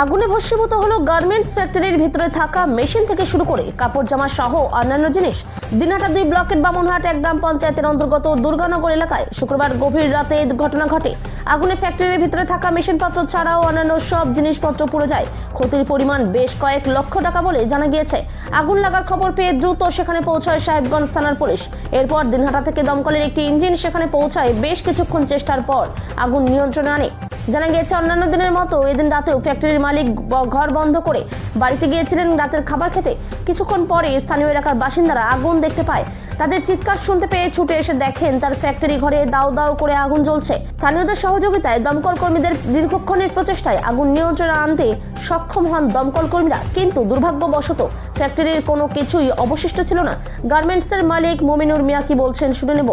আগুনে ভস্মীভূত হলো গার্মেন্টস ফ্যাক্টরির ভিতরে থাকা মেশিন থেকে শুরু করে কাপড় জামা সহ অন্যান্য জিনিস। দিনহাটা 2 ব্লকের বামনহাট এক গ্রাম পঞ্চায়েতের অন্তর্গত দুর্গানগর এলাকায় শুক্রবার গভীর রাতে ঘটনা ঘটে। আগুনে ফ্যাক্টরির ভিতরে থাকা মেশিনপত্র ছাড়াও অন্যান্য সব জিনিসপত্র পুড়ে যায়। ক্ষতির পরিমাণ বেশ কয়েক লক্ষ টাকা বলে জানা গিয়েছে। আগুন লাগার খবর পেয়ে দ্রুত সেখানে পৌঁছায় সাহেবগঞ্জ থানার পুলিশ। এরপর দিনহাটা থেকে দমকলের একটি ইঞ্জিন সেখানে পৌঁছায়। বেশ কিছুক্ষণ চেষ্টার পর আগুন নিয়ন্ত্রণে আনে। জানা গিয়েছে অন্যান্য দিনের মতো এদিন রাতেও ফ্যাক্টরির মালিক ঘর বন্ধ করে বাড়িতে গিয়েছিলেন রাতের খাবার খেতে। কিছুক্ষণ পরে স্থানীয় এলাকার বাসিন্দারা আগুন দেখতে পায়। তাদের চিৎকার শুনতে পেয়ে ছুটে এসে দেখেন তার ফ্যাক্টরি ঘরে দাউ দাউ করে আগুন জ্বলছে। স্থানীয়দের সহযোগিতায় দমকল কর্মীদের দীর্ঘক্ষণের প্রচেষ্টায় আগুন নিয়ন্ত্রণে আনতে সক্ষম হন দমকল কর্মীরা, কিন্তু দুর্ভাগ্যবশত ফ্যাক্টরির কোনো কিছুই অবশিষ্ট ছিল না। গার্মেন্টসের মালিক মমিনুর মিয়া কি বলছেন শুনে নেব।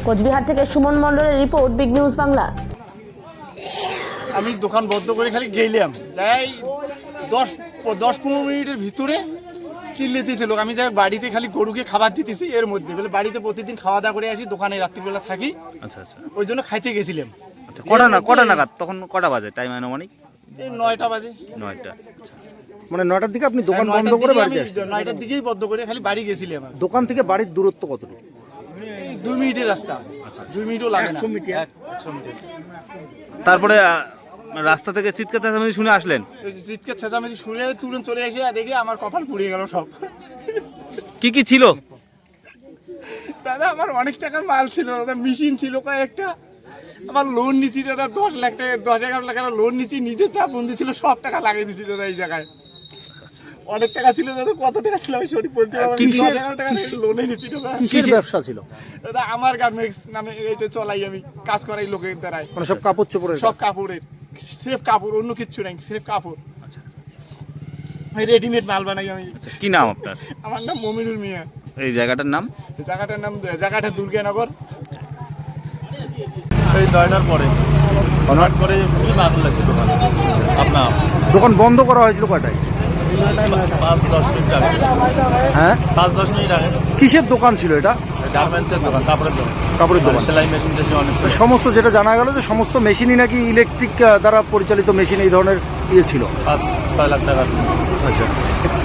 কোচবিহার থেকে সুমন মণ্ডলের রিপোর্ট, বিগ নিউজ বাংলা। আমি দোকান বন্ধ করে খালি গেলাম, যাই 10-15 মিনিটের ভিতরে চিল্লেতেছে লোক। আমি যাই বাড়িতে খালি গরুকে খাবার দিতেছি, এর মধ্যে বলে বাড়িতে প্রতিদিন খাওয়া দাওয়া করে আসি, দোকানে রাত্রিবেলা থাকি। আচ্ছা আচ্ছা, ওই জন্য খাইতে গেছিলাম। আচ্ছা, কটা নাগাদ তখন কটা বাজে টাইম আনুমানিক? এই 9টা বাজে। 9টা। মানে 9টার দিকে আপনি দোকান বন্ধ করে বাড়িতে আসছেন? 9টার দিকেই বন্ধ করে খালি বাড়ি গেছিলাম। দোকান থেকে বাড়ির দূরত্ব কতটুকু? 2 মিনিটের রাস্তা। 2 মিনিটও লাগে না। 100 মিটার। তারপরে রাস্তা থেকে চিৎকার চেঁচামেচি শুনে আসলেন? চিৎকার চেঁচামেচি শুনে তুরন্ত চলে এসে দেখে আমার কপাল পুড়ে গেল সব। কি ছিল দাদা? আমার অনেক টাকার মাল ছিল দাদা, মেশিন ছিল কয়েকটা। আমার লোন নিচ্ছি দাদা, 10 লাখ টাকা, 10-11 লাখ টাকা লোন নিচ্ছি, নিজে চা বন্ধু ছিল, সব টাকা লাগিয়ে দিচ্ছি দাদা এই জায়গায়। অনেক টাকা ছিল দাদা, কত টাকা ছিল আমি সঠিক বলতে পারবো না। 10-11 টাকা লোনে নিচ্ছি দাদা। কিসের ব্যবসা ছিল দাদা? আমার গার্মেন্টস নামে এটা চলাই, আমি কাজ করাই লোকের দ্বারাই। মানে সব কাপড় চোপড়ের? সব কাপড়ের, স্রেফ কাপড়, অন্য কিচ্ছু নাই, স্রেফ কাপড়। রেডিমেড মাল বানাই আমি। কি নাম আপনার? আমার নাম মমিনুর মিয়া। এই জায়গাটার নাম? জায়গাটা দুর্গানগর। এই 9টার পরে হঠাৎ করে আগুন লাগছে দোকানে। আপনার দোকান বন্ধ করা হয়েছিল কয়টায়? 5-10 মিনিট আগে। হ্যাঁ, 5-10 মিনিট আগে। কিসের দোকান ছিল এটা? গার্মেন্টসের দোকান, কাপড়ের দোকান। কাপড়ের দোকান। সেলাই মেশিন টেশিন অনেক ছিল। সমস্ত যেটা জানা গেল যে সমস্ত মেশিনই নাকি ইলেকট্রিক দ্বারা পরিচালিত মেশিন, এই ধরনের ইয়ে ছিল। 5-6 লাখ টাকা। আচ্ছা,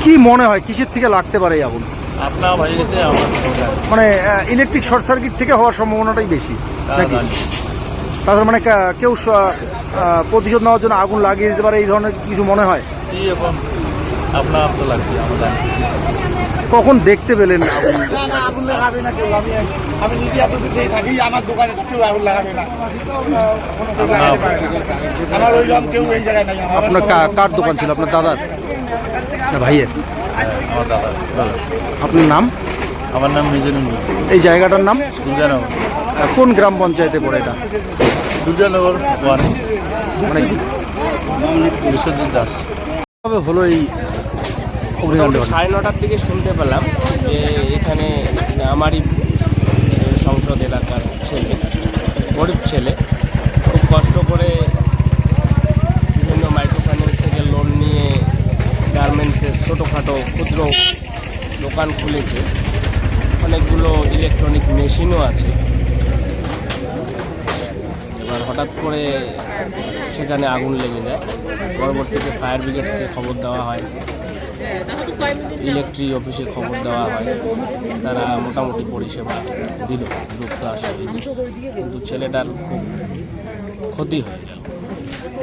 কি মনে হয় কিসের থেকে লাগতে পারে এই আগুন? আপনার হয়ে গেছে আমার, মানে ইলেকট্রিক শর্ট সার্কিট থেকে হওয়ার সম্ভাবনাটাই বেশি নাকি? তাছাড়া মানে কেউ প্রতিশোধ নেওয়ার জন্য আগুন লাগিয়ে দিতে পারে, এই ধরনের কিছু মনে হয়? কি এখন আপনার তো লাগছে আমাদের। কখন দেখতে পেলেন আগুন? না আগুন লাগাবে না কেউ। আমি নিজে এত দূরে থাকি, আমার দোকানে কেউ আগুন লাগাবে না। আমার ওই রকম কেউ এই জায়গায় নাই। আপনার কার দোকান ছিল? আপনার দাদার না ভাইয়ের? আমার দাদা। আপনার নাম? আমার নাম মিজানুল মিয়া। এই জায়গাটার নাম দুর্গানগর। কোন গ্রাম পঞ্চায়েতে পড়ে এটা? দুর্গানগর 1। মানে বিশ্বজিৎ দাস। কবে হলো এই অগ্নিকাণ্ড? 9:30টার দিকে শুনতে পেলাম যে এখানে আমারই সংসদ এলাকার ছেলে, গরিব ছেলে, খুব কষ্ট করে বিভিন্ন মাইক্রো ফাইন্যান্স থেকে লোন নিয়ে গার্মেন্টসের ছোটোখাটো ক্ষুদ্র দোকান খুলেছে। অনেকগুলো ইলেকট্রনিক মেশিনও আছে। এবার হঠাৎ করে সেখানে আগুন লেগে যায়। পরবর্তীতে ফায়ার ব্রিগেডকে খবর দেওয়া হয়, ইলেকট্রিক অফিসে খবর দেওয়া হয়, তারা মোটামুটি পরিষেবা দিল, দ্রুত আসে। কিন্তু ছেলেটার খুব ক্ষতি হয়ে গেল।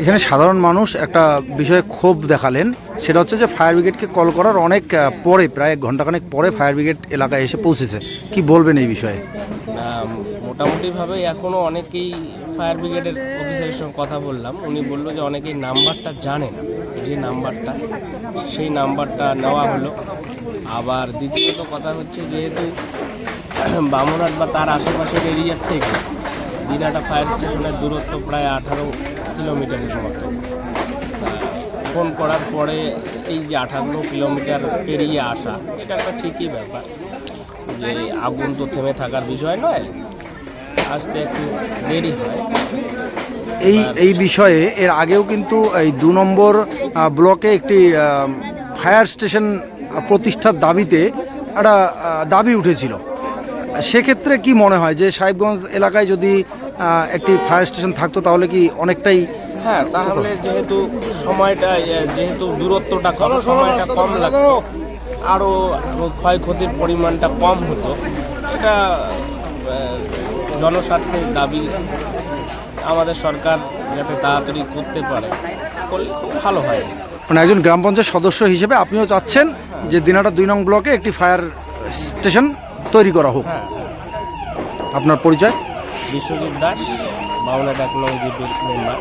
এখানে সাধারণ মানুষ একটা বিষয়ে ক্ষোভ দেখালেন, সেটা হচ্ছে যে ফায়ার ব্রিগেডকে কল করার অনেক পরে, প্রায় 1 ঘন্টাখানেক পরে ফায়ার ব্রিগেড এলাকায় এসে পৌঁছেছে। কি বলবেন এই বিষয়ে? মোটামুটিভাবে এখনও অনেকেই ফায়ার ব্রিগেডের অফিসারের সঙ্গে কথা বললাম, উনি বললো যে অনেকেই নাম্বারটা জানে না, যে নাম্বারটা সেই নাম্বারটা নেওয়া হলো। আবার দ্বিতীয়ত কথা হচ্ছে, যেহেতু বামনহাট বা তার আশেপাশের এরিয়ার থেকে দিনহাটা ফায়ার স্টেশনের দূরত্ব প্রায় 18 কিলোমিটারের মতো। ফোন করার পরে এই যে 18 কিলোমিটার পেরিয়ে আসা, এটা একটা ঠিকই ব্যাপার যে আগুন তো থেমে থাকার বিষয় নয়, আসতে একটু দেরি হয়। এই বিষয়ে এর আগেও কিন্তু এই 2 নম্বর ব্লকে একটি ফায়ার স্টেশন প্রতিষ্ঠার দাবিতে একটা দাবি উঠেছিল। সেক্ষেত্রে কি মনে হয় যে সাহেবগঞ্জ এলাকায় যদি একটি ফায়ার স্টেশন থাকতো তাহলে কি অনেকটাই হ্যাঁ, তাহলে যেহেতু সময়টা যেহেতু দূরত্বটা কম, সময়টা কম লাগতো, আরও ক্ষয়ক্ষতির পরিমাণটা কম হতো। এটা জনস্বার্থের দাবি, আমাদের সরকার যাতে তাড়াতাড়ি করতে পারে, করলে খুব ভালো হয়। মানে একজন গ্রাম পঞ্চায়েত সদস্য হিসেবে আপনিও চাচ্ছেন যে দিনাটা 2 নং ব্লকে একটি ফায়ার স্টেশন তৈরি করা হোক। হ্যাঁ, আপনার পরিচয়? বিশ্বজিৎ দাস, 52 এক নং জিপির মেম্বার।